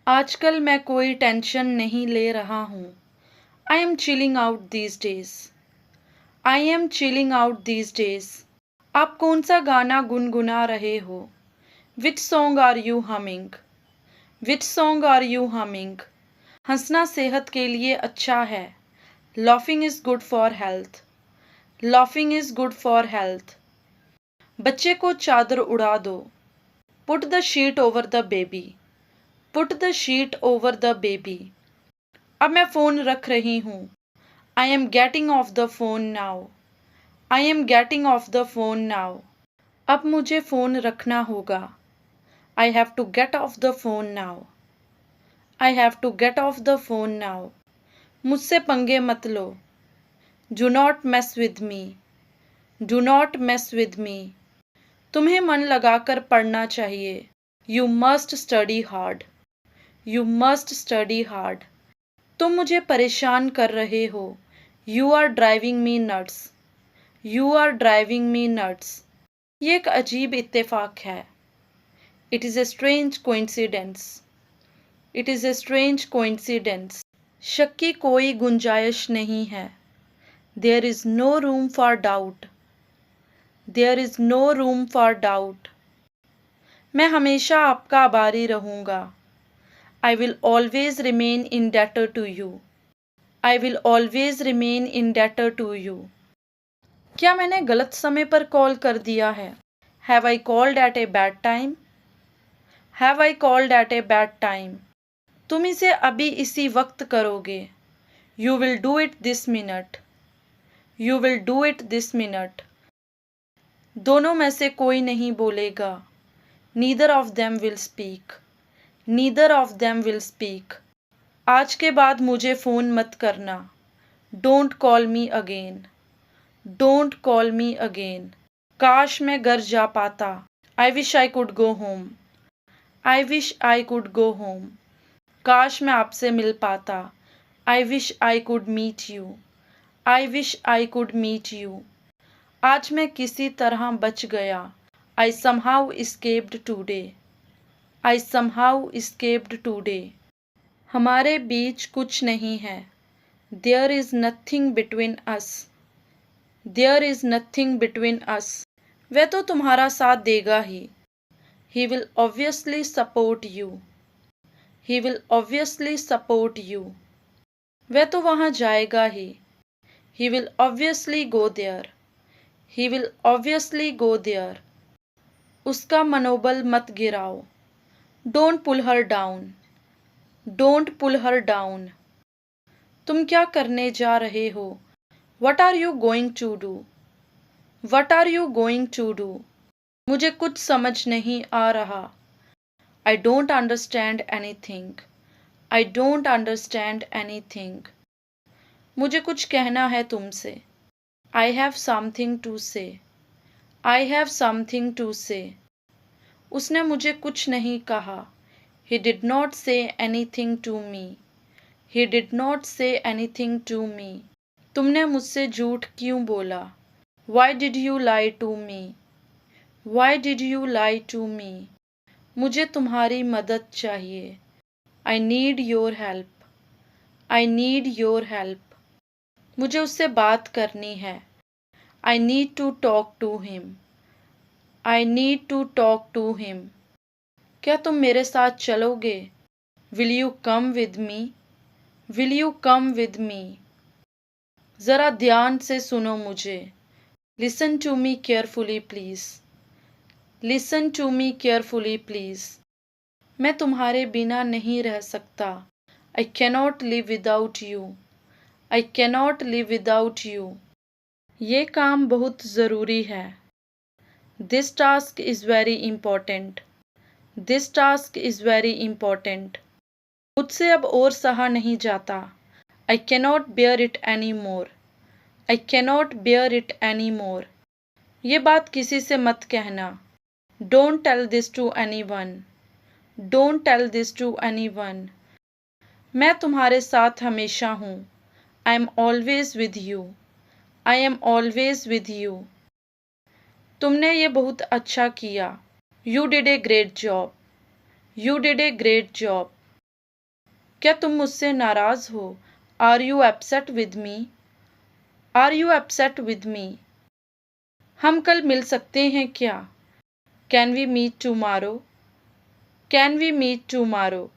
आजकल मैं कोई टेंशन नहीं ले रहा हूँ। I am chilling out these days. I am chilling out these days. आप कौन सा गाना गुनगुना रहे हो? Which song are you humming? Which song are you humming? हंसना सेहत के लिए अच्छा है। Laughing is good for health. Laughing is good for health. बच्चे को चादर उड़ा दो। Put the sheet over the baby. Put the sheet over the baby. अब मैं फ़ोन रख रही हूँ। I am getting off the phone now. I am getting off the phone now. अब मुझे फ़ोन रखना होगा। I have to get off the phone now. I have to get off the phone now. मुझसे पंगे मत लो। Do not mess with me. Do not mess with me. तुम्हें मन लगाकर पढ़ना चाहिए। You must study hard. You must study hard. तुम मुझे परेशान कर रहे हो। You are driving me nuts. You are driving me nuts. ये एक अजीब इत्तेफाक है। It is a strange coincidence. It is a strange coincidence. शक की कोई गुंजाइश नहीं है। There is no room for doubt. There is no room for doubt. मैं हमेशा आपका आभारी रहूँगा। I will always remain indebted to you. I will always remain indebted to you. क्या मैंने गलत समय पर कॉल कर दिया है? Have I called eight a bad time? Have I called eight a bad time? तुम इसे अभी इसी वक्त करोगे। You will do it this minute. You will do it this minute. दोनों में से कोई नहीं बोलेगा। Neither of them will speak. Neither of them will speak. आज के बाद मुझे फ़ोन मत करना। Don't call me again. Don't call me again. काश मैं घर जा पाता। I wish I could go home. I wish I could go home. काश मैं आपसे मिल पाता। I wish I could meet you. I wish I could meet you. आज मैं किसी तरह बच गया। I somehow escaped today. I somehow escaped today. हमारे बीच कुछ नहीं है। There is nothing between us. There is nothing between us. वह तो तुम्हारा साथ देगा ही। He will obviously support you. He will obviously support you. वह तो वहाँ जाएगा ही। He will obviously go there. He will obviously go there. उसका मनोबल मत गिराओ। Don't pull her down. Don't pull her down. तुम क्या करने जा रहे हो? What are you going to do? What are you going to do? मुझे कुछ समझ नहीं आ रहा। I don't understand anything. I don't understand anything. मुझे कुछ कहना है तुमसे। आई हैव समथिंग टू से। आई हैव समथिंग टू से। उसने मुझे कुछ नहीं कहा। He did not say anything to me. He did not say anything to me. तुमने मुझसे झूठ क्यों बोला? Why did you lie to me? Why did you lie to me? मुझे तुम्हारी मदद चाहिए। I need your help. I need your help. मुझे उससे बात करनी है। I need to talk to him. I need to talk to him. क्या तुम मेरे साथ चलोगे? Will you come with me? Will you come with me? ज़रा ध्यान से सुनो मुझे। Listen to me carefully please. Listen to me carefully please. मैं तुम्हारे बिना नहीं रह सकता। I cannot live without you. I cannot live without you. ये काम बहुत ज़रूरी है। This task is very important. This task is very important. मुझसे अब और सहा नहीं जाता। I cannot bear it any more. I cannot bear it any more. ये बात किसी से मत कहना। Don't tell this to anyone. Don't tell this to anyone. मैं तुम्हारे साथ हमेशा हूँ। I am always with you. I am always with you. तुमने ये बहुत अच्छा किया। You did a great job. You did a great job. क्या तुम मुझसे नाराज़ हो? Are you upset with me? Are you upset with me? हम कल मिल सकते हैं क्या? Can we meet tomorrow? Can we meet tomorrow?